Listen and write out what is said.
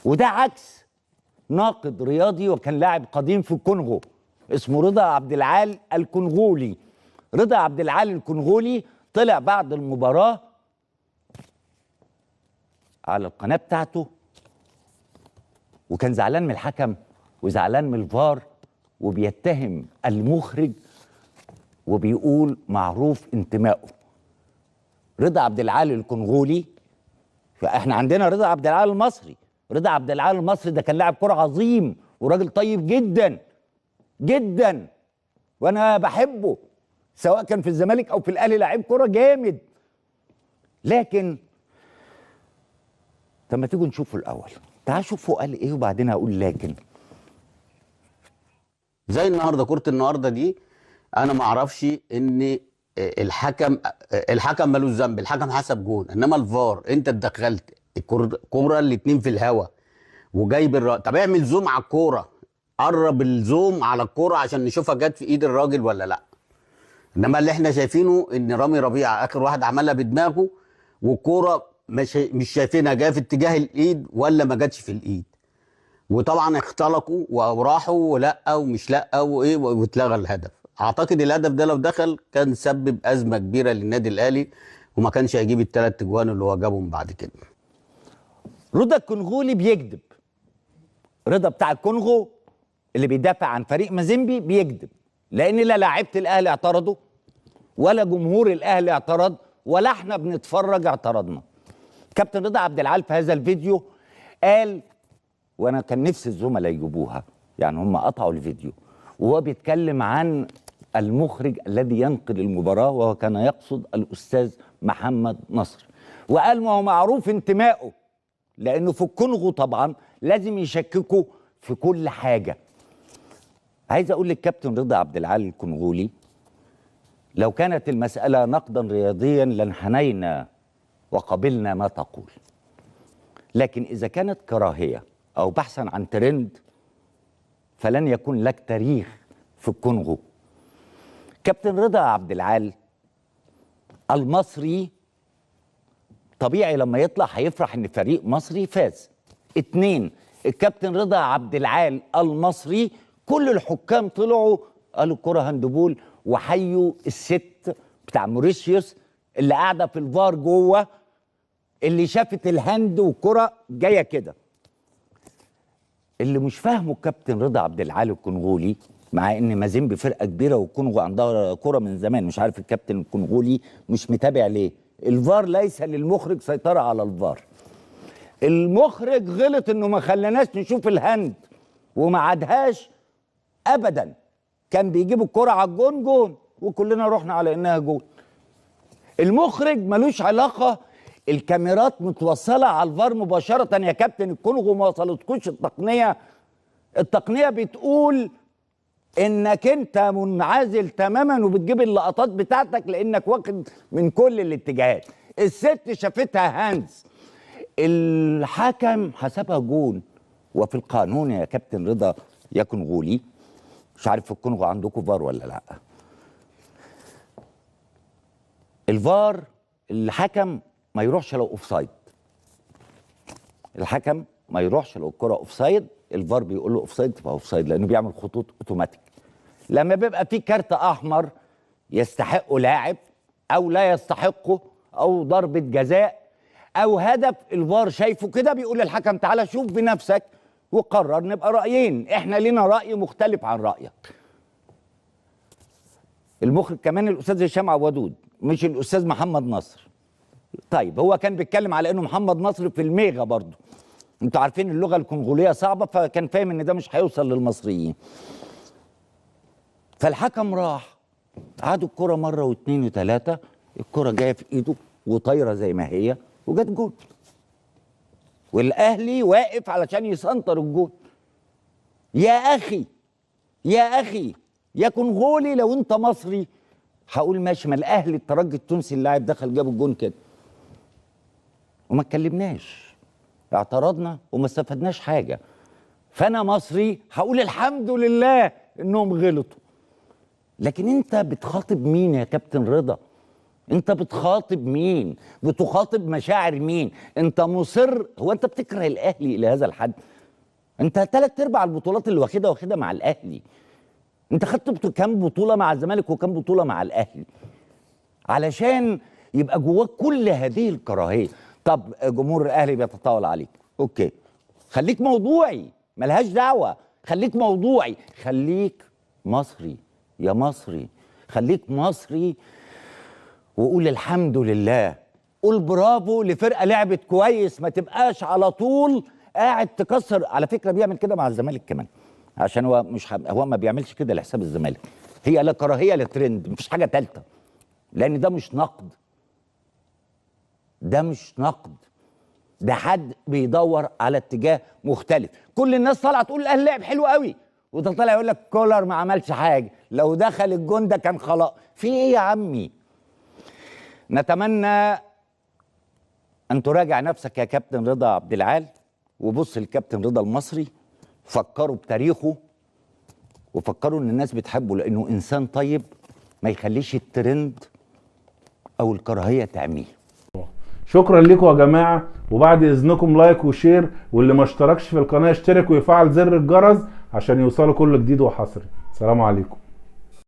وده عكس ناقد رياضي وكان لاعب قديم في الكونغو اسمه رضا عبد العال الكونغولي. رضا عبد العال الكونغولي طلع بعد المباراة على القناة بتاعته وكان زعلان من الحكم وزعلان من الفار وبيتهم المخرج وبيقول معروف انتمائه. رضا عبد العال الكونغولي، فاحنا عندنا رضا عبد العال المصري. رضا عبد العال المصري ده كان لاعب كرة عظيم وراجل طيب جدا جدا وانا بحبه، سواء كان في الزمالك او في الاهلي لاعب كرة جامد. لكن طب ما تيجوا نشوفه الاول، تعالوا شوفوا قال ايه وبعدين هقول. لكن زي النهارده كرة النهارده دي انا ما اعرفش ان الحكم ملوش ذنب، الحكم حسب جون، انما الفار انت اتدخلت الكوره الاتنين في الهوا وجايب طب اعمل زوم على الكوره، قرب الزوم على الكوره عشان نشوفها جت في ايد الراجل ولا لا. انما اللي احنا شايفينه ان رامي ربيعه اخر واحد عملها بدماغه والكوره مش شايفينها جايه في اتجاه الايد ولا ما جاتش في الايد. وطبعا اختلقوا وراحوا ولا ومش لا وايه واتلغى الهدف. اعتقد الهدف ده لو دخل كان سبب ازمه كبيره للنادي الاهلي وما كانش هيجيب الثلاث اجوان اللي هو جابهم بعد كده. رضا الكونغولي بيكذب. رضا بتاع الكونغو اللي بيدافع عن فريق مازيمبي بيكذب، لان لا لاعيبه الاهلي اعترضوا ولا جمهور الاهلي اعترض ولا احنا بنتفرج اعترضنا. كابتن رضا عبد العال في هذا الفيديو قال، وانا كان نفسي الزملاء يجيبوها، يعني هم قطعوا الفيديو وهو بيتكلم عن المخرج الذي ينقل المباراه وهو كان يقصد الاستاذ محمد نصر، وقال ما هو معروف انتمائه، لانه في الكونغو طبعا لازم يشككوا في كل حاجه. عايز اقول للكابتن رضا عبد العال الكونغولي، لو كانت المساله نقدا رياضيا لانحنينا وقبلنا ما تقول، لكن اذا كانت كراهيه او بحثا عن ترند فلن يكون لك تاريخ في الكونغو. كابتن رضا عبد العال المصري طبيعي لما يطلع هيفرح ان فريق مصري فاز. 2، الكابتن رضا عبد العال المصري كل الحكام طلعوا قالوا الكرة هاندبول وحيوا الست بتاع موريشيوس اللي قاعده في الفار جوه اللي شافت الهاند والكرة جايه كده. اللي مش فاهمه الكابتن رضا عبد العال الكونغولي، مع ان مازيمبي فرقه كبيره والكونغو عندها كرة من زمان، مش عارف الكابتن الكونغولي مش متابع ليه. الفار ليس للمخرج سيطره على الفار. المخرج غلط انه ما خلاناش نشوف الهاند وما عادهاش ابدا. كان بيجيب الكرة على الجون جون وكلنا رحنا على انها جون. المخرج ملوش علاقه، الكاميرات متوصله على الفار مباشره يا كابتن. الكونغو ما وصلتكوش التقنيه. التقنيه بتقول انك انت منعزل تماما وبتجيب اللقطات بتاعتك لانك واخد من كل الاتجاهات. الست شافتها هاندز، الحكم حسبها جون. وفي القانون يا كابتن رضا يا كونغولي، مش عارف في الكونغو عندكم فار ولا لا، الفار الحكم ما يروحش لو اوفسايد. الحكم ما يروحش لو الكره اوفسايد، الفار بيقول له اوفسايد تبقى اوفسايد، لانه بيعمل خطوط اوتوماتيك. لما بيبقى في كارت احمر يستحقه لاعب او لا يستحقه او ضربه جزاء او هدف، الفار شايفه كده بيقول للحكم تعالى شوف بنفسك وقرر. نبقى رايين، احنا لينا راي مختلف عن رايك. المخرج كمان الاستاذ هشام عوادود مش الاستاذ محمد نصر. طيب هو كان بيتكلم على انه محمد نصر في الميغا برضه. انتوا عارفين اللغه الكونغوليه صعبه، فكان فاهم ان ده مش هيوصل للمصريين. فالحكم راح عادوا الكره مره واثنين وثلاثه، الكره جايه في ايده وطايره زي ما هي وجت جول. والاهلي واقف علشان يسنطر الجول. يا اخي يا اخي يا كونغولي، لو انت مصري هقول ماشي، ما الاهلي الترجي التونسي اللاعب دخل جاب الجون كده وما اتكلمناش، اعترضنا وما استفدناش حاجه. فانا مصري هقول الحمد لله انهم غلطوا. لكن انت بتخاطب مين يا كابتن رضا؟ انت بتخاطب مين؟ بتخاطب مشاعر مين؟ انت مصر، هو انت بتكره الاهلي الى هذا الحد؟ انت 3/4 البطولات اللي واخدها مع الاهلي. انت خدت كام بطوله مع الزمالك وكام بطوله مع الاهلي علشان يبقى جواك كل هذه الكراهيه؟ طب جمهور الاهلي بيتطاول عليك، اوكي، خليك موضوعي، ملهاش دعوه، خليك موضوعي، خليك مصري يا مصري، خليك مصري وقول الحمد لله، قول برافو لفرقه لعبت كويس، ما تبقاش على طول قاعد تكسر. على فكره بيعمل كده مع الزمالك كمان، عشان هو مش هو ما بيعملش كده لحساب الزمالك، هي لا كراهيه لا ترند، مفيش حاجه ثالثه، لان ده مش نقد، ده مش نقد، ده حد بيدور على اتجاه مختلف. كل الناس طالعه تقول الاهلي لعب حلو قوي، وده طالع يقول لك كولر ما عملش حاجه، لو دخل الجون ده كان خلاص. في ايه يا عمي؟ نتمنى ان تراجع نفسك يا كابتن رضا عبد العال، وبص الكابتن رضا المصري، فكروا بتاريخه وفكروا ان الناس بتحبه لانه انسان طيب، ما يخليش الترند او الكراهيه تعميه. شكرا لكم يا جماعه، وبعد اذنكم لايك وشير، واللي ما اشتركش في القناه يشترك ويفعل زر الجرس عشان يوصلوا كل جديد وحصري. سلام عليكم.